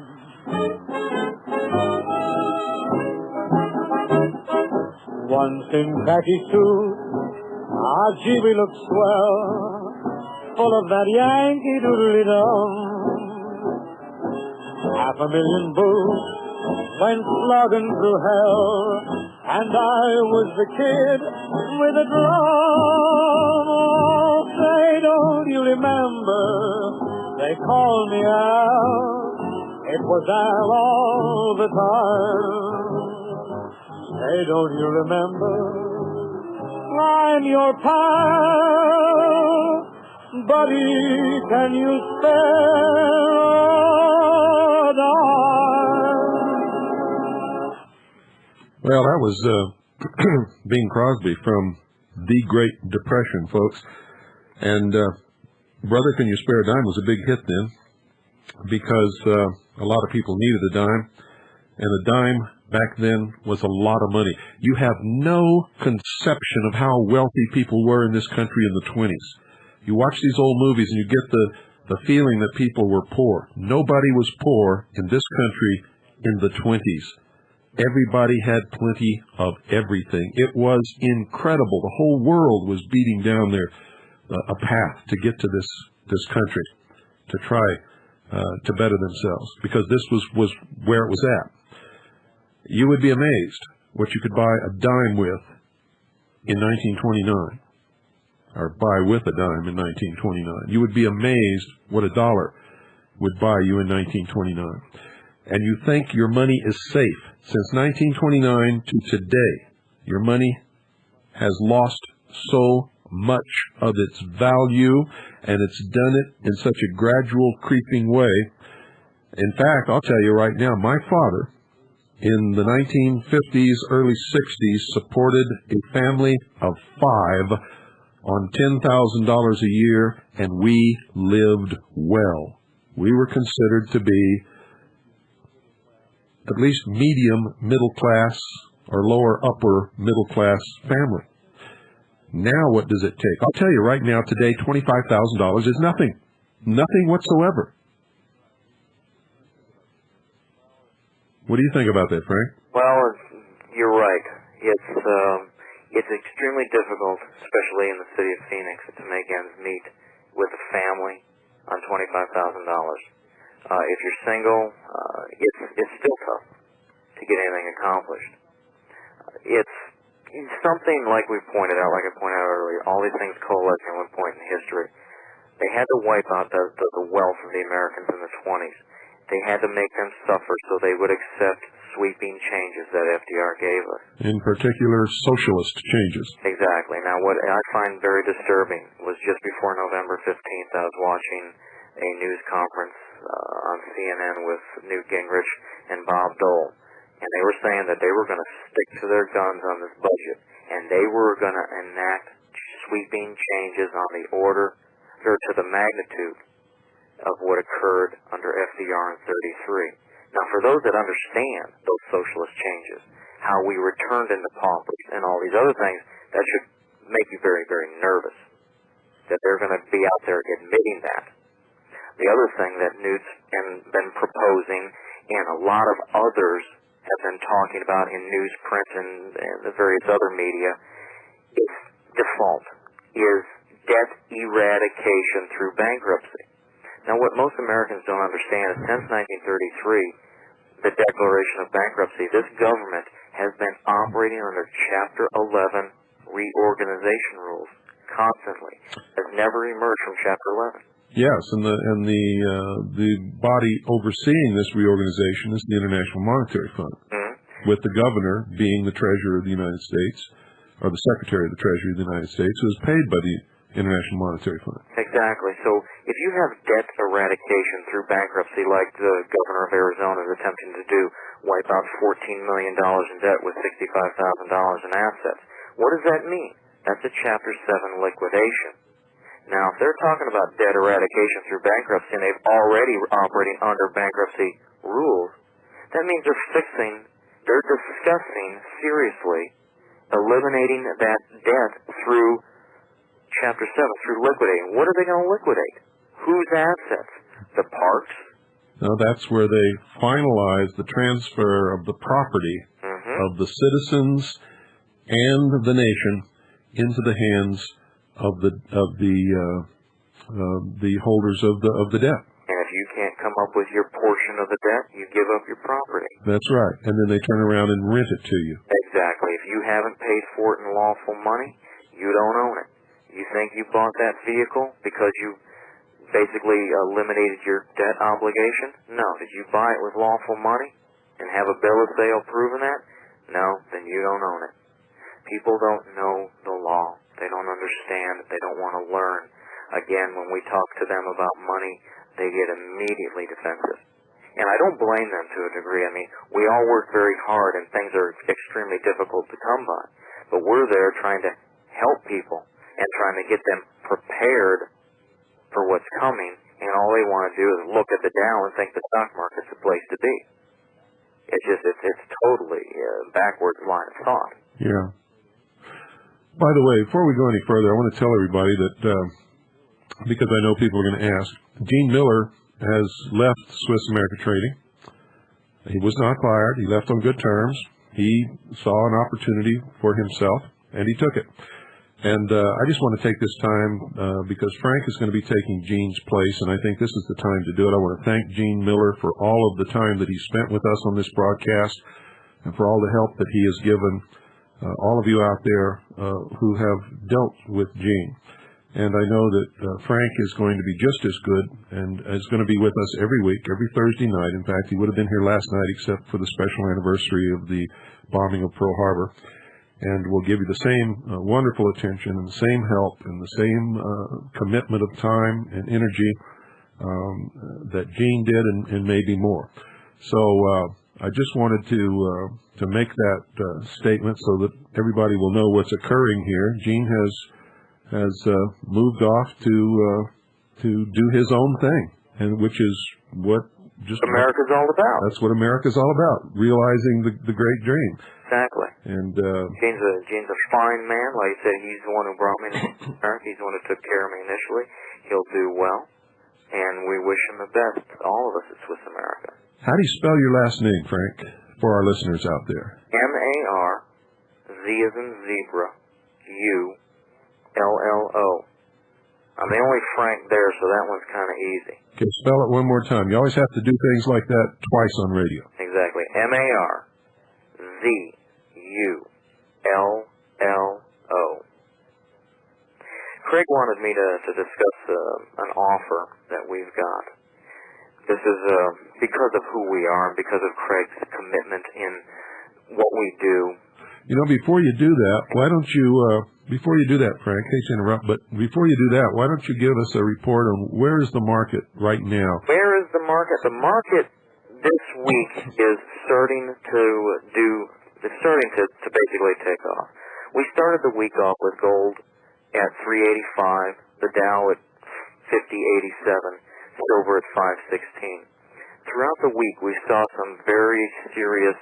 S5: Once in khaki suit, gee, we looked swell, full of that Yankee doodly-dum. 500,000 boots went slogging through hell, and I was the kid with a drum. Oh, say, don't you remember, they called me Al. It was Al all the time. Say, don't you remember, am your pal. Buddy, can you spare a dime?
S1: Well, that was Bing Crosby from The Great Depression, folks. And Brother, Can You Spare a Dime was a big hit then because a lot of people needed a dime. And a dime back then was a lot of money. You have no conception of how wealthy people were in this country in the 20s. You watch these old movies and you get the feeling that people were poor. Nobody was poor in this country in the 20s. Everybody had plenty of everything. It was incredible. The whole world was beating down a path to get to this country, to try to better themselves, because this was where it was at. You would be amazed what you could buy a dime with in 1929, or buy with a dime in 1929. You would be amazed what a dollar would buy you in 1929. And you think your money is safe. Since 1929 to today, your money has lost so much of its value, and it's done it in such a gradual, creeping way. In fact, I'll tell you right now, my father, in the 1950s, early 60s, supported a family of 5 on $10,000 a year, and we lived well. We were considered to be at least medium middle class or lower upper middle class family. Now what does it take? I'll tell you right now, today, $25,000 is nothing. Nothing whatsoever. What do you think about that, Frank?
S3: Well, you're right. It's extremely difficult, especially in the city of Phoenix, to make ends meet with a family on $25,000. If you're single, it's still tough to get anything accomplished. It's something like we pointed out, like I pointed out earlier, all these things coalescing at one point in history. They had to wipe out the wealth of the Americans in the 20s. They had to make them suffer so they would accept sweeping changes that FDR gave us.
S1: In particular, socialist changes.
S3: Exactly. Now, what I find very disturbing was just before November 15th, I was watching a news conference on CNN with Newt Gingrich and Bob Dole, and they were saying that they were going to stick to their guns on this budget, and they were going to enact sweeping changes on the order or to the magnitude of what occurred under FDR in 33. Now, for those that understand those socialist changes, how we were turned into paupers and all these other things, that should make you very, very nervous that they're going to be out there admitting that. The other thing that Newt's been proposing, and a lot of others have been talking about in newsprint and the various other media, is default, is debt eradication through bankruptcy. Now, what most Americans don't understand is since 1933, the Declaration of Bankruptcy, this government has been operating under Chapter 11 reorganization rules constantly, has never emerged from Chapter 11.
S1: Yes, and the body overseeing this reorganization is the International Monetary Fund, with the governor being the Treasurer of the United States, or the Secretary of the Treasury of the United States, who is paid by the International Monetary Fund.
S3: Exactly. So if you have debt eradication through bankruptcy, like the governor of Arizona is attempting to do, wipe out $14 million in debt with $65,000 in assets, what does that mean? That's a Chapter 7 liquidation. Now, if they're talking about debt eradication through bankruptcy and they've already operating under bankruptcy rules, that means they're discussing seriously eliminating that debt through Chapter 7, through liquidating. What are they going to liquidate? Whose assets? The parks?
S1: No, that's where they finalize the transfer of the property of the citizens and the nation into the hands of the holders of the debt.
S3: And if you can't come up with your portion of the debt, you give up your property.
S1: That's right. And then they turn around and rent it to you.
S3: Exactly. If you haven't paid for it in lawful money, you don't own it. You think you bought that vehicle because you basically eliminated your debt obligation? No. Did you buy it with lawful money and have a bill of sale proving that? No, then you don't own it. People don't know the law. They They don't understand. They don't want to learn. Again, when we talk to them about money, they get immediately defensive. And I don't blame them to a degree. I mean, we all work very hard, and things are extremely difficult to come by. But we're there trying to help people and trying to get them prepared for what's coming, and all they want to do is look at the Dow and think the stock market's the place to be. It's totally backwards line of thought.
S1: Yeah. By the way, before we go any further, I want to tell everybody that, because I know people are going to ask, Gene Miller has left Swiss America Trading. He was not fired. He left on good terms. He saw an opportunity for himself, and he took it. And I just want to take this time, because Frank is going to be taking Gene's place, and I think this is the time to do it. I want to thank Gene Miller for all of the time that he spent with us on this broadcast and for all the help that he has given all of you out there who have dealt with Gene. And I know that Frank is going to be just as good and is going to be with us every week, every Thursday night. In fact, he would have been here last night except for the special anniversary of the bombing of Pearl Harbor. And we'll give you the same wonderful attention and the same help and the same commitment of time and energy that Gene did, and maybe more. So I just wanted to make that statement so that everybody will know what's occurring here. Gene has moved off to do his own thing, and which is what just
S3: America's all about.
S1: That's what America's all about, realizing the great dream.
S3: Exactly.
S1: And
S3: Gene's a fine man. Like I said, he's the one who brought me to America. He's the one who took care of me initially. He'll do well, and we wish him the best, all of us at Swiss America.
S1: How do you spell your last name, Frank, for our listeners out there?
S3: M-A-R, Z as in zebra, U-L-L-O. I'm the only Frank there, so that one's kind of easy.
S1: Okay, spell it one more time. You always have to do things like that twice on radio.
S3: Exactly. M-A-R-Z-U-L-L-O. Craig wanted me to discuss an offer that we've got. This is because of who we are and because of Craig's commitment in what we do.
S1: You know, before you do that, why don't you, before you do that, Frank, hate to interrupt, but before you do that, why don't you give us a report on where is the market right now?
S3: Where is the market? The market this week is starting to basically take off. We started the week off with gold at 385, the Dow at 5087, silver at 516. Throughout the week, we saw some very serious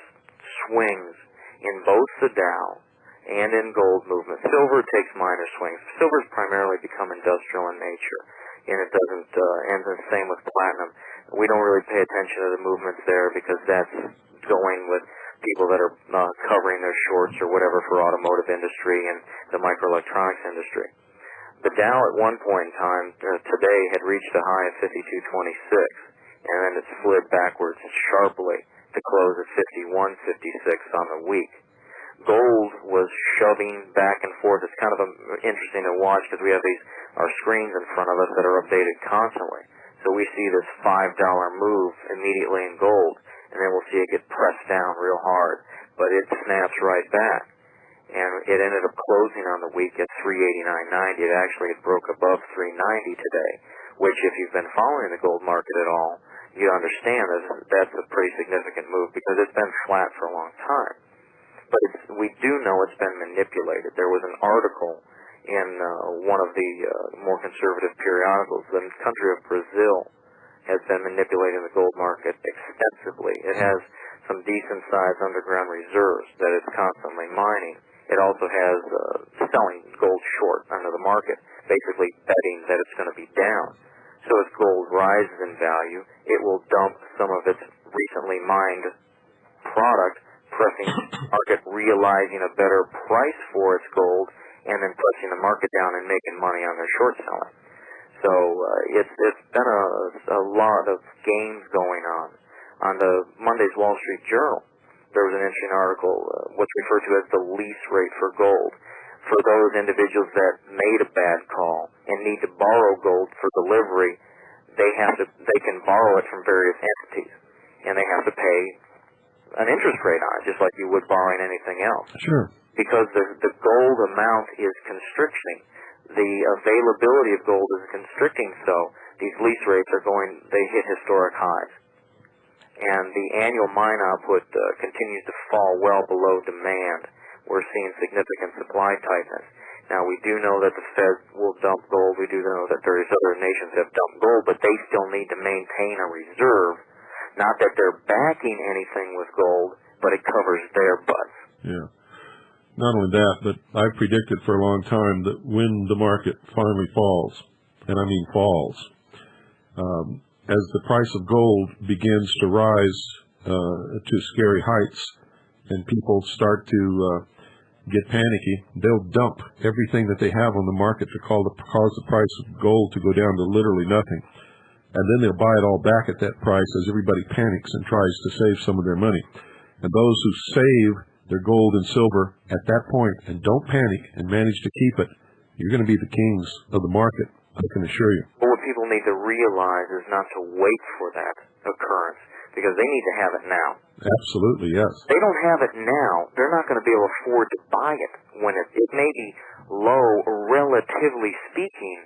S3: swings in both the Dow and in gold movement. Silver takes minor swings. Silver's primarily become industrial in nature, and it doesn't, and the same with platinum. We don't really pay attention to the movements there because that's going with people that are covering their shorts or whatever for automotive industry and the microelectronics industry. The Dow at one point in time today had reached a high of 5226, and then it slid backwards sharply to close at 5156 on the week. Gold was shoving back and forth. It's kind of interesting to watch because we have our screens in front of us that are updated constantly. So we see this $5 move immediately in gold, and then we'll see it get pressed down real hard, but it snaps right back. And it ended up closing on the week at 389.90. It actually broke above 390 today, which if you've been following the gold market at all, you understand that's a pretty significant move because it's been flat for a long time. But we do know it's been manipulated. There was an article in one of the more conservative periodicals. The country of Brazil has been manipulating the gold market extensively. It has some decent-sized underground reserves that it's constantly mining. It also has selling gold short under the market, basically betting that it's going to be down. So as gold rises in value, it will dump some of its recently mined product, pressing the market, realizing a better price for its gold, and then pressing the market down and making money on their short selling. So it's been a lot of games going on. On the Monday's Wall Street Journal, there was an interesting article, what's referred to as the lease rate for gold. For those individuals that made a bad call and need to borrow gold for delivery, they can borrow it from various entities, and they have to pay an interest rate on it, just like you would borrowing anything else.
S1: Sure.
S3: because the gold amount is constricting. The availability of gold is constricting, so these lease rates they hit historic highs. And the annual mine output continues to fall well below demand. We're seeing significant supply tightness. Now, we do know that the Fed will dump gold. We do know that various other nations have dumped gold, but they still need to maintain a reserve. Not that they're backing anything with gold, but it covers their butts.
S1: Yeah. Not only that, but I've predicted for a long time that when the market finally falls, and I mean falls, as the price of gold begins to rise to scary heights and people start to get panicky, they'll dump everything that they have on the market to cause the price of gold to go down to literally nothing. And then they'll buy it all back at that price as everybody panics and tries to save some of their money. And those who save their gold and silver at that point and don't panic and manage to keep it, you're going to be the kings of the market, I can assure you.
S3: But what people need to realize is not to wait for that occurrence, because they need to have it now.
S1: Absolutely, yes.
S3: They don't have it now, they're not going to be able to afford to buy it when it may be low, relatively speaking,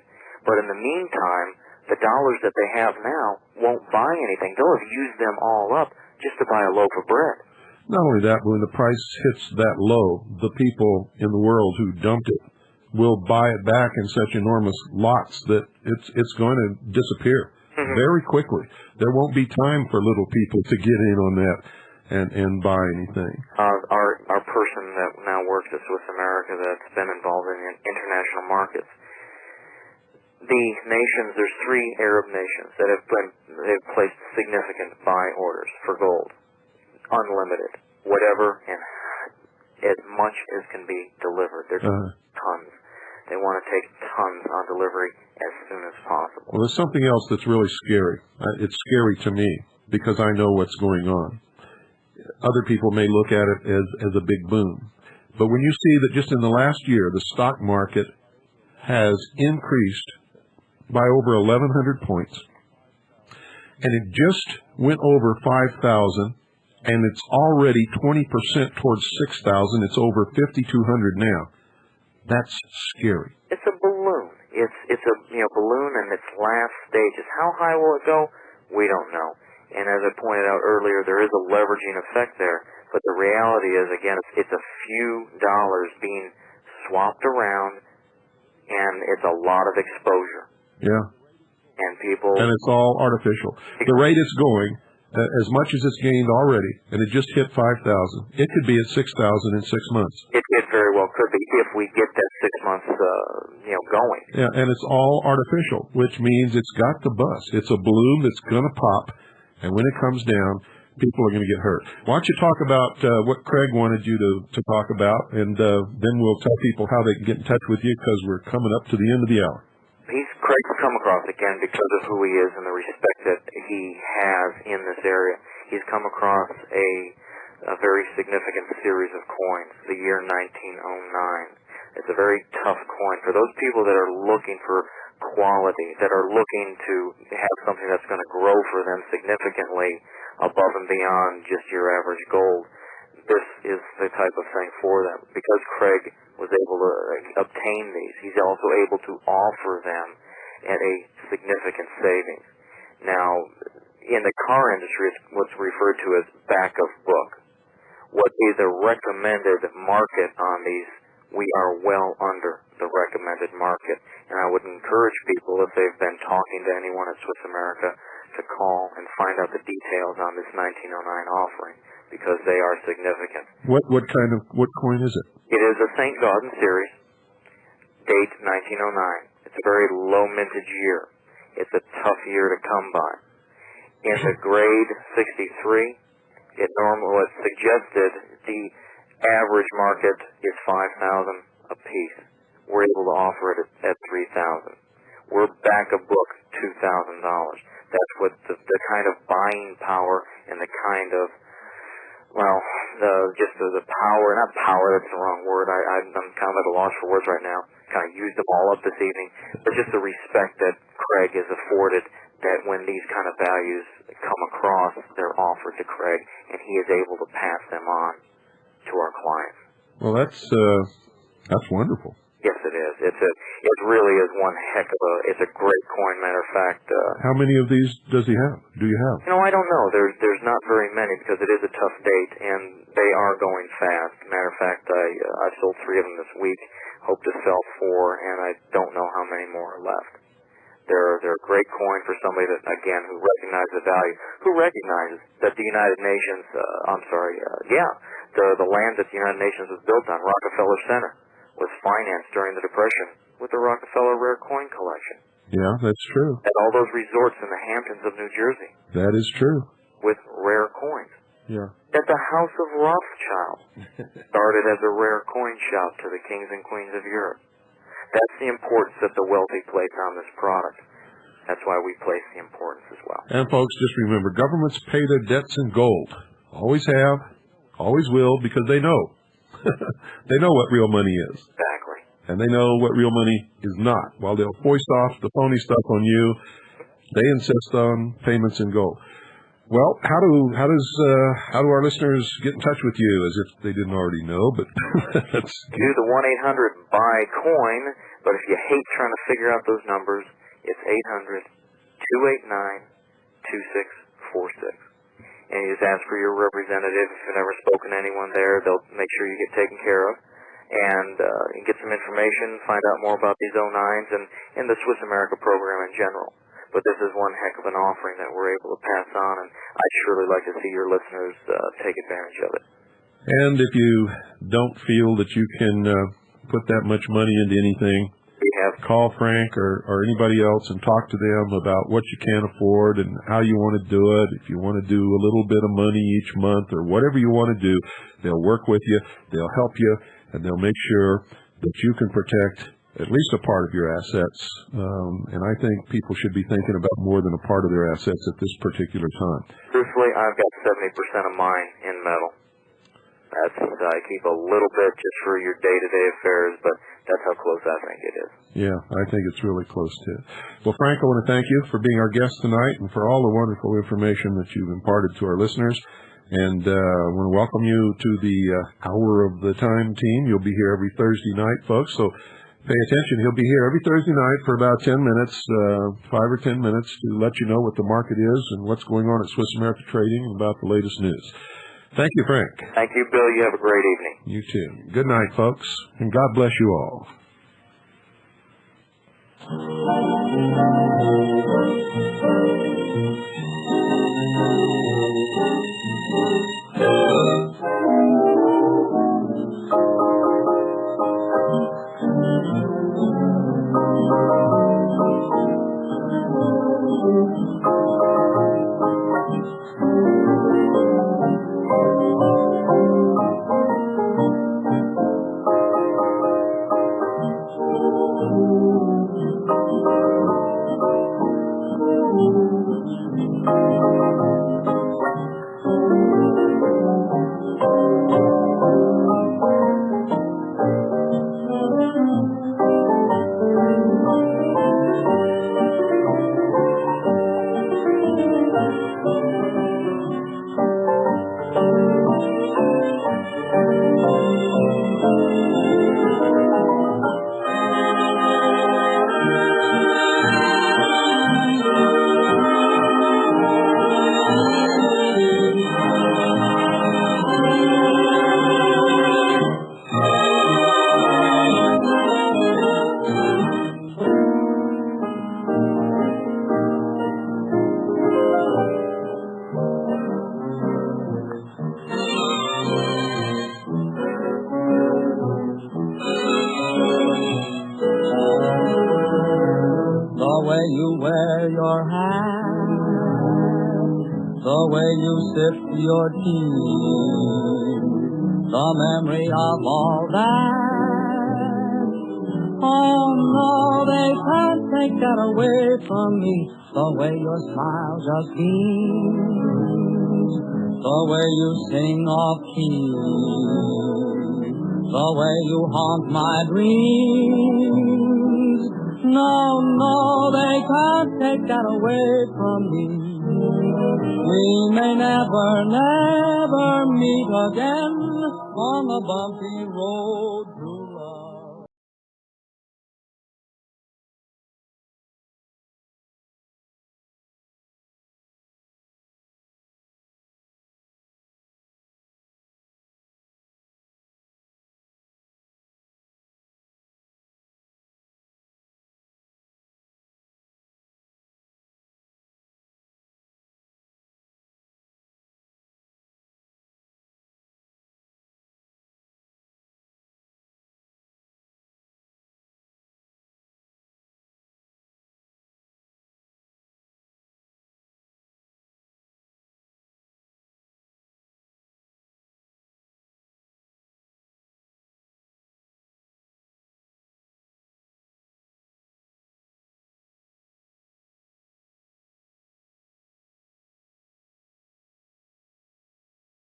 S3: but in the meantime, the dollars that they have now won't buy anything. They'll have used them all up just to buy a loaf of bread.
S1: Not only that, but when the price hits that low, the people in the world who dumped it will buy it back in such enormous lots that it's going to disappear very quickly. There won't be time for little people to get in on that and buy anything.
S3: Our person that now works at Swiss America that's been involved in international markets, the nations, there's 3 Arab nations that they've placed significant buy orders for gold, unlimited, whatever, and as much as can be delivered. There's tons. They want to take tons on delivery as soon as possible.
S1: Well, there's something else that's really scary. It's scary to me because I know what's going on. Other people may look at it as a big boom. But when you see that just in the last year, the stock market has increased by over 1,100 points, and it just went over 5,000, and it's already 20% towards 6,000. It's over 5,200 now. That's scary.
S3: It's a balloon. It's a balloon in its last stages. How high will it go? We don't know. And as I pointed out earlier, there is a leveraging effect there. But the reality is, again, it's a few dollars being swapped around, and it's a lot of exposure.
S1: Yeah. And it's all artificial. The rate it's going, as much as it's gained already, and it just hit 5,000, it could be at 6,000 in 6 months.
S3: It very well could be if we get that 6 months, going.
S1: Yeah, and it's all artificial, which means it's got to bust. It's a balloon that's going to pop, and when it comes down, people are going to get hurt. Why don't you talk about what Craig wanted you to talk about, and then we'll tell people how they can get in touch with you, because we're coming up to the end of the hour.
S3: Craig's come across, again, because of who he is and the respect that he has in this area. He's come across a very significant series of coins, the year 1909. It's a very tough coin. For those people that are looking for quality, that are looking to have something that's going to grow for them significantly above and beyond just your average gold, this is the type of thing for them. Because Craig was able to obtain these, he's also able to offer them at a significant savings. Now, in the car industry, it's what's referred to as back of book. What is a recommended market on these, we are well under the recommended market. And I would encourage people, if they've been talking to anyone at Swiss America, to call and find out the details on this 1909 offering, because they are significant.
S1: What coin is it?
S3: It is a St. Gaudens series, date 1909. It's a very low mintage year. It's a tough year to come by. In the grade 63, it's suggested the average market is $5,000 a piece. We're able to offer it at $3,000. We're back a book $2,000. That's what the kind of buying power and the kind of, the power, not power, that's the wrong word. I'm kind of at a loss for words right now. Kind of used them all up this evening. But just the respect that Craig is afforded, that when these kind of values come across, they're offered to Craig, and he is able to pass them on to our clients.
S1: Well, that's wonderful.
S3: Yes, it is. It really is one heck of it's a great coin. Matter of fact,
S1: how many of these do you have?
S3: I don't know. There's not very many because it is a tough date and they are going fast. Matter of fact, I sold 3 of them this week. Hope to sell 4, and I don't know how many more are left. They're a great coin for somebody that, again, who recognizes the value, who recognizes that the United Nations, the land that the United Nations was built on, Rockefeller Center, was financed during the Depression with the Rockefeller Rare Coin Collection.
S1: Yeah, that's true.
S3: And all those resorts in the Hamptons of New Jersey.
S1: That is true.
S3: With rare coins.
S1: Yeah.
S3: That the House of Rothschild started as a rare coin shop to the kings and queens of Europe. That's the importance that the wealthy place on this product. That's why we place the importance as well.
S1: And folks, just remember, governments pay their debts in gold. Always have, always will, because they know. They know what real money is.
S3: Exactly.
S1: And they know what real money is not. While they'll foist off the phony stuff on you, they insist on payments in gold. Well, how do our listeners get in touch with you, as if they didn't already know? But that's
S3: do the 1-800-BUY-COIN. But if you hate trying to figure out those numbers, it's 800-289-2646. And you just ask for your representative. If you've never spoken to anyone there, they'll make sure you get taken care of. And you get some information, find out more about these 09s and the Swiss America program in general. But this is one heck of an offering that we're able to pass on, and I'd surely like to see your listeners take advantage of it.
S1: And if you don't feel that you can put that much money into anything, call Frank or anybody else and talk to them about what you can afford and how you want to do it. If you want to do a little bit of money each month or whatever you want to do, they'll work with you, they'll help you, and they'll make sure that you can protect at least a part of your assets. And I think people should be thinking about more than a part of their assets at this particular time.
S3: Truthfully, I've got 70% of mine in metal. I keep a little bit just for your day-to-day affairs, but that's how close I think it is.
S1: Yeah, I think it's really close to it. Well, Frank, I want to thank you for being our guest tonight and for all the wonderful information that you've imparted to our listeners. And I want to welcome you to the Hour of the Time team. You'll be here every Thursday night, folks, so pay attention. He'll be here every Thursday night for about 10 minutes, 5 or 10 minutes, to let you know what the market is and what's going on at Swiss America Trading and about the latest news. Thank you, Frank.
S3: Thank you, Bill. You have a great evening.
S1: You too. Good night, folks, and God bless you all.
S4: Your tea, the memory of all that. Oh no, they can't take that away from me. The way your smile just beams, the way you sing off key, the way you haunt my dreams. No, they can't take that away from me. We may never meet again,
S5: on the bumpy road.